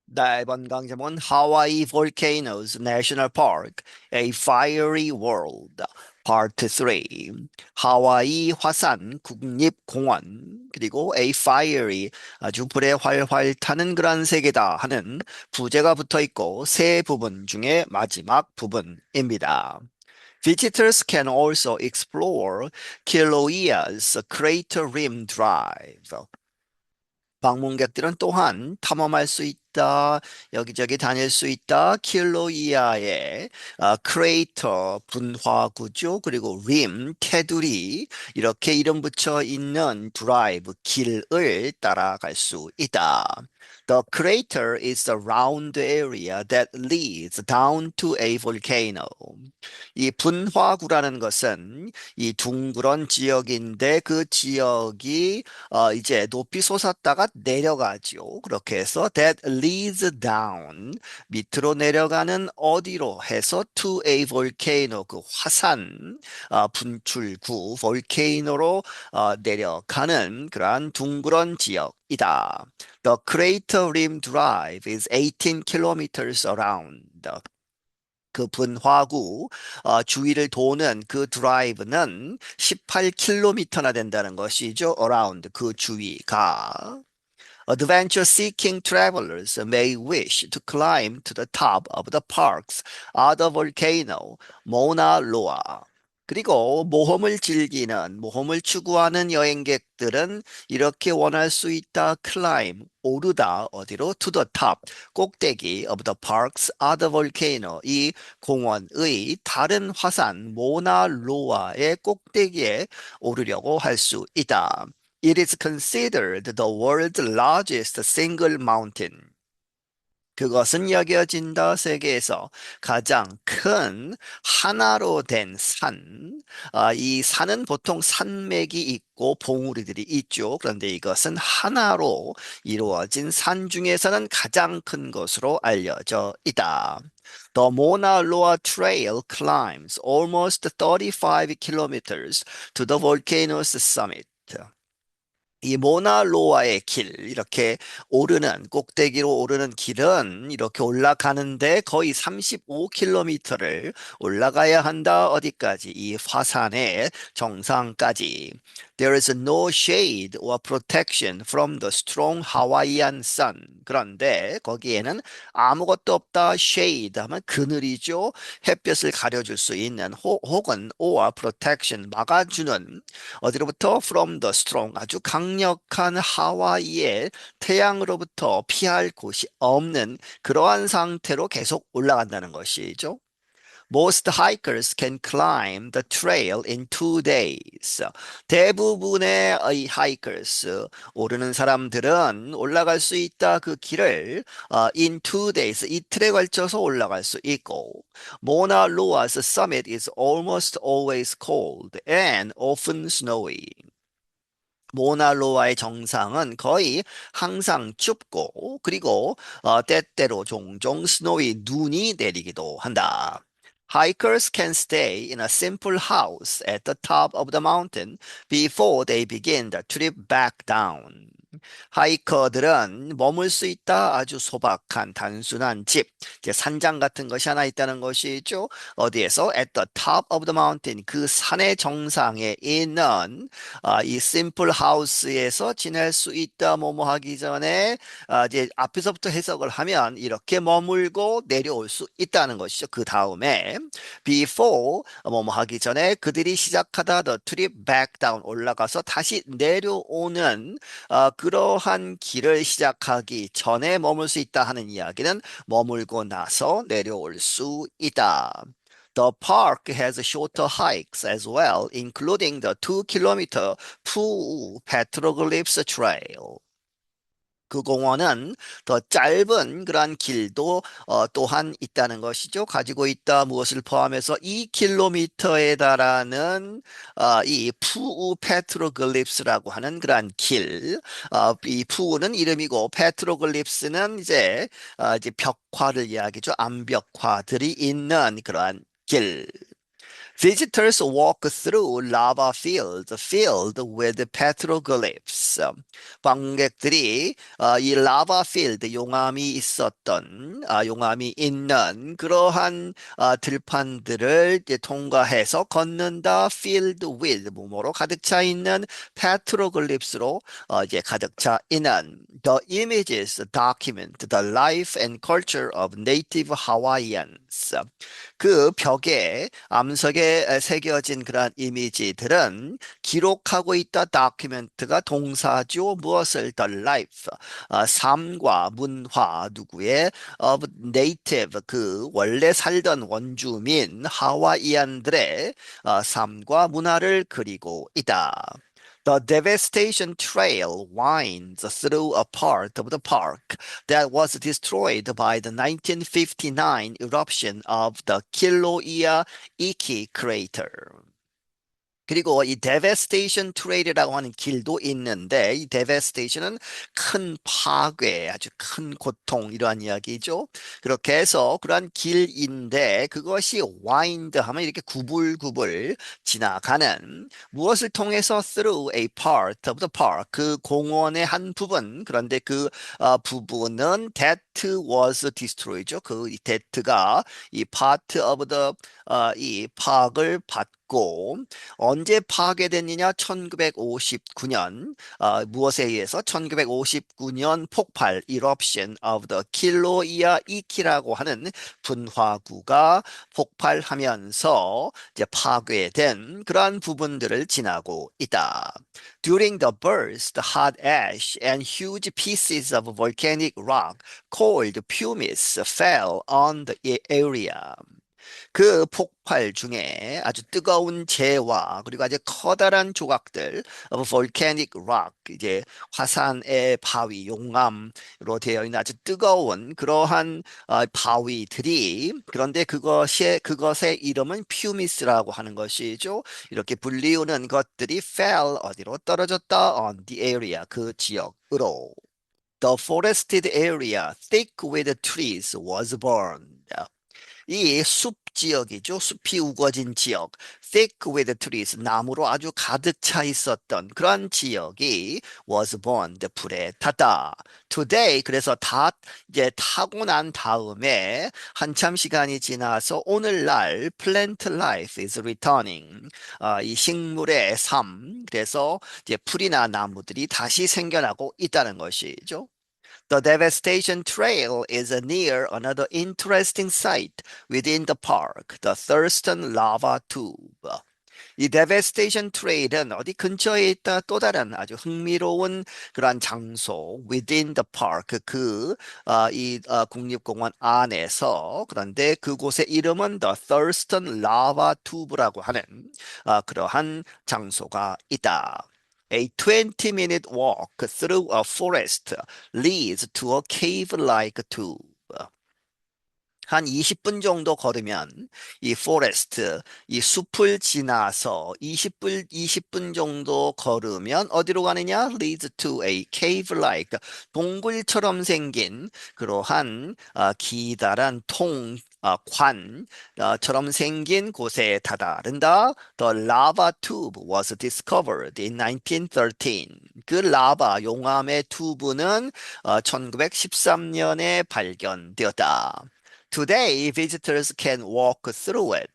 네, 이번 강좌는 Hawaii Volcanoes National Park, A Fiery World, Part 3. 하와이 화산 국립공원, 그리고 A Fiery, 아주 불에 활활 타는 그런 세계다 하는 부제가 붙어 있고 세 부분 중에 마지막 부분입니다. Visitors can also explore Kilauea's Crater Rim Drive. 방문객들은 또한 탐험할 수 있다, 여기저기 다닐 수 있다, 킬로이아의 크레이터 분화구죠. 그리고 림, 테두리, 이렇게 이름 붙여 있는 드라이브, 길을 따라갈 수 있다. The crater is the round area that leads down to a volcano. 이 분화구라는 것은 이 둥그런 지역인데 그 지역이 이제 높이 솟았다가 내려가죠. 그렇게 해서 that leads down 밑으로 내려가는 어디로 해서 to a volcano 그 화산 분출구 volcano로 내려가는 그러한 둥그런 지역이다. The Crater Rim Drive is 18 kilometers around. 그 분화구 주위를 도는 그 드라이브는 18km나 된다는 것이죠. around 그 주위가. Adventure seeking travelers may wish to climb to the top of the park's other volcano, Mauna Loa. 그리고 모험을 추구하는 여행객들은 이렇게 원할 수 있다. climb, 오르다, 어디로? to the top, 꼭대기 of the park's other volcano, 이 공원의 다른 화산, 모나로아의 꼭대기에 오르려고 할 수 있다. It is considered the world's largest single mountain. 그것은 여겨진다 세계에서 가장 큰 하나로 된 산. 이 산은 보통 산맥이 있고 봉우리들이 있죠. 그런데 이것은 하나로 이루어진 산 중에서는 가장 큰 것으로 알려져 있다. The Mauna Loa Trail climbs almost 35 kilometers to the volcano's summit. 이 모나로아의 길, 이렇게 오르는, 꼭대기로 오르는 길은 이렇게 올라가는데 거의 35km를 올라가야 한다. 어디까지? 이 화산의 정상까지. There is no shade or protection from the strong Hawaiian sun. 그런데 거기에는 아무것도 없다. shade 하면 그늘이죠. 햇볕을 가려줄 수 있는 혹은 or protection 막아주는 어디로부터? From the strong, 아주 강력한 하와이의 태양으로부터 피할 곳이 없는 그러한 상태로 계속 올라간다는 것이죠. Most hikers can climb the trail in 2 days. 대부분의 이 hikers, 오르는 사람들은 올라갈 수 있다. 그 길을 in 2 days, 이틀에 걸쳐서 올라갈 수 있고, Mauna Loa's summit is almost always cold and often snowy. 모나로아의 정상은 거의 항상 춥고 그리고 때때로 종종 스노위 눈이 내리기도 한다. Hikers can stay in a simple house at the top of the mountain before they begin the trip back down. 하이커들은 머물 수 있다. 아주 소박한 단순한 집, 이제 산장 같은 것이 하나 있다는 것이죠. 어디에서? At the top of the mountain, 그 산의 정상에 있는 이 simple house에서 지낼 수 있다. 뭐뭐 하기 전에 이제 앞에서부터 해석을 하면 이렇게 머물고 내려올 수 있다는 것이죠. 그 다음에 before 뭐뭐 하기 전에 그들이 시작하다 the trip back down 올라가서 다시 내려오는 그러한 길을 시작하기 전에 머물 수 있다 하는 이야기는 머물고 나서 내려올 수 있다. The park has shorter hikes as well, including the 2 kilometer Pu Petroglyphs Trail. 그 공원은 더 짧은 그러한 길도 또한 있다는 것이죠. 가지고 있다 무엇을 포함해서 2km에 달하는 이 푸우 페트로글립스라고 하는 그러한 길. 이 푸우는 이름이고 페트로글립스는 이제 벽화를 이야기죠. 암벽화들이 있는 그러한 길. Visitors walk through lava fields filled with petroglyphs. 관객들이 이 라바 필드 용암이 있었던 용암이 있는 그러한 들판들을 이제 통과해서 걷는다. filled with 뭐뭐로 가득 차 있는 petroglyphs로 이제 가득 차 있는 the images document the life and culture of native Hawaiians. 그 벽에 암석에 새겨진 그러한 이미지들은 기록하고 있다. 다큐멘트가 동사죠. 무엇을 the life 삶과 문화 누구의 of native 그 원래 살던 원주민 하와이안들의 삶과 문화를 그리고 있다. The devastation trail winds through a part of the park that was destroyed by the 1959 eruption of the Kilauea Iki crater. 그리고 이 devastation trail이라고 하는 길도 있는데 이 devastation은 큰 파괴, 아주 큰 고통 이러한 이야기죠. 그렇게 해서 그러한 길인데 그것이 wind 하면 이렇게 구불구불 지나가는 무엇을 통해서 through a part of the park 그 공원의 한 부분 그런데 그 부분은 that was destroyed죠. 그 that가 이 part of the 이 파악을 받고 언제 파괴됐느냐? 1959년 무엇에 의해서 1959년 폭발 eruption of the Kilauea Iki라고 하는 분화구가 폭발하면서 이제 파괴된 그러한 부분들을 지나고 있다. During the burst, hot ash and huge pieces of volcanic rock called pumice fell on the area. 그 폭발 중에 아주 뜨거운 재와 그리고 아주 커다란 조각들 of volcanic rock 이제 화산의 바위 용암으로 되어 있는 아주 뜨거운 그러한 바위들이 그런데 그것의 이름은 pumice라고 하는 것이죠. 이렇게 불리우는 것들이 fell 어디로 떨어졌다 on the area 그 지역으로. The forested area thick with trees was burned. 이 숲 지역이죠. 숲이 우거진 지역. thick with trees. 나무로 아주 가득 차 있었던 그런 지역이 was burned. 불에 탔다. Today, 그래서 이제 타고 난 다음에 한참 시간이 지나서 오늘날 plant life is returning. 이 식물의 삶. 그래서 이제 풀이나 나무들이 다시 생겨나고 있다는 것이죠. The devastation trail is near another interesting site within the park, the Thurston Lava Tube. 이 devastation trail은 어디 근처에 있다 또 다른 아주 흥미로운 그러한 장소 within the park 국립공원 안에서 그런데 그곳의 이름은 the Thurston Lava Tube라고 하는 그러한 장소가 있다. A 20-minute walk through a forest leads to a cave-like tube. 한 20분 정도 걸으면 이 포레스트, 이 숲을 지나서 20분 정도 걸으면 어디로 가느냐? leads to a cave-like 동굴처럼 생긴 그러한 기다란 관처럼 생긴 곳에 다다른다. The lava tube was discovered in 1913. 그 라바 용암의 튜브는 1913년에 발견되었다. Today, visitors can walk through it.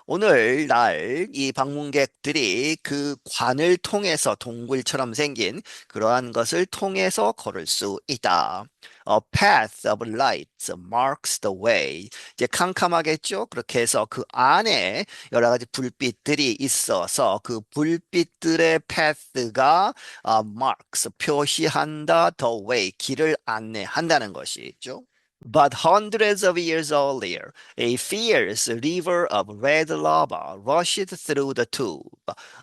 오늘날 이 방문객들이 그 관을 통해서 동굴처럼 생긴 그러한 것을 통해서 걸을 수 있다. A path of light marks the way. 이제 캄캄하겠죠? 그렇게 해서 그 안에 여러 가지 불빛들이 있어서 그 불빛들의 path가 marks, 표시한다, the way, 길을 안내한다는 것이죠. But hundreds of years earlier, a fierce river of red lava rushed through the tube,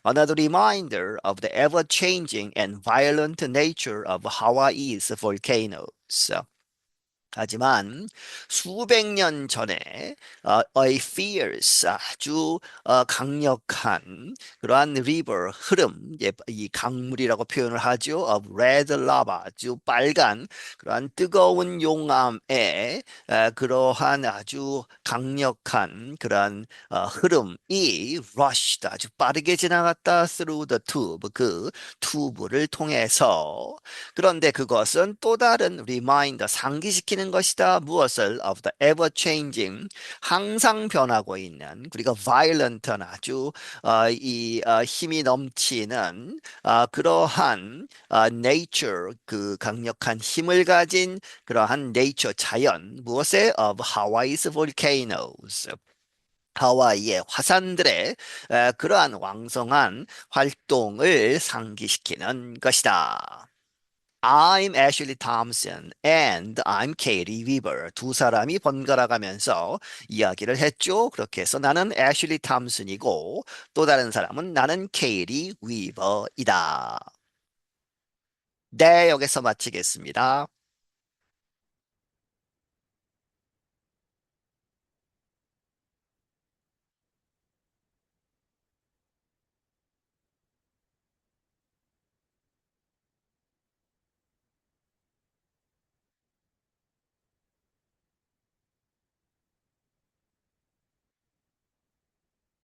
another reminder of the ever-changing and violent nature of Hawaii's volcanoes. 하지만 수백 년 전에 a fierce 아주 강력한 그러한 river 흐름, 예, 이 강물이라고 표현을 하죠. of red lava 아주 빨간 그러한 뜨거운 용암의 그러한 아주 강력한 그러한 흐름이 rushed 아주 빠르게 지나갔다 through the tube 그 튜브를 통해서 그런데 그것은 또 다른 reminder, 상기시키는 것이다. 무엇을? Of the ever-changing, 항상 변하고 있는, 그리고 violent한 아주 힘이 넘치는 그러한 nature, 그 강력한 힘을 가진 그러한 nature, 자연, 무엇에? Of Hawaii's volcanoes. 하와이의 화산들의 그러한 왕성한 활동을 상기시키는 것이다. I'm Ashley Thompson and I'm Katie Weaver. 두 사람이 번갈아 가면서 이야기를 했죠. 그렇게 해서 나는 애슐리 탐슨이고 또 다른 사람은 나는 케이리 위버이다. 네, 여기서 마치겠습니다.